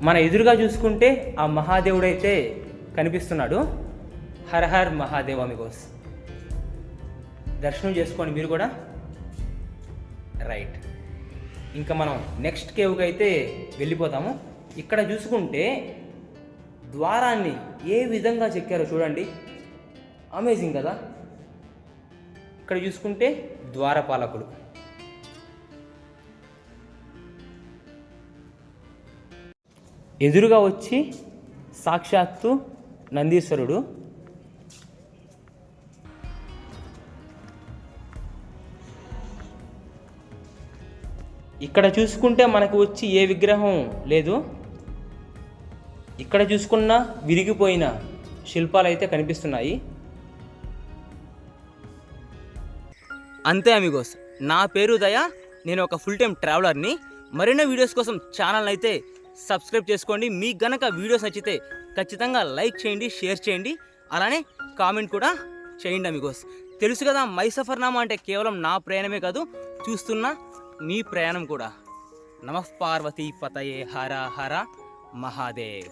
మన ఎదురుగా చూసుకుంటే ఆ మహాదేవుడైతే కనిపిస్తున్నాడు. హర హర్ మహాదేవ్ అమిగోస్. దర్శనం చేసుకోండి మీరు కూడా. రైట్, ఇంకా మనం నెక్స్ట్ కేవ్కి అయితే వెళ్ళిపోతాము. ఇక్కడ చూసుకుంటే ద్వారాన్ని ఏ విధంగా చెక్కారో చూడండి, అమేజింగ్ కదా. ఇక్కడ చూసుకుంటే ద్వారపాలకుడు, ఎదురుగా వచ్చి సాక్షాత్తు నందీశ్వరుడు, ఇక్కడ చూసుకుంటే మనకు వచ్చి ఏ విగ్రహం లేదు. ఇక్కడ చూసుకున్న విరిగిపోయిన శిల్పాలు అయితే కనిపిస్తున్నాయి. అంతే అమిగోస్, నా పేరు దయ, నేను ఒక ఫుల్ టైం ట్రావెలర్ని. మరిన్నో వీడియోస్ కోసం ఛానల్ అయితే సబ్స్క్రైబ్ చేసుకోండి. మీకు గనక వీడియోస్ నచ్చితే ఖచ్చితంగా లైక్ చేయండి, షేర్ చేయండి, అలానే కామెంట్ కూడా చేయండి అమిగోస్. తెలుసు కదా, మై సఫర్నామా అంటే కేవలం నా ప్రయాణమే కాదు, చూస్తున్న మీ ప్రయాణం కూడా. నమః పార్వతీ పతయే హర హర మహాదేవ్.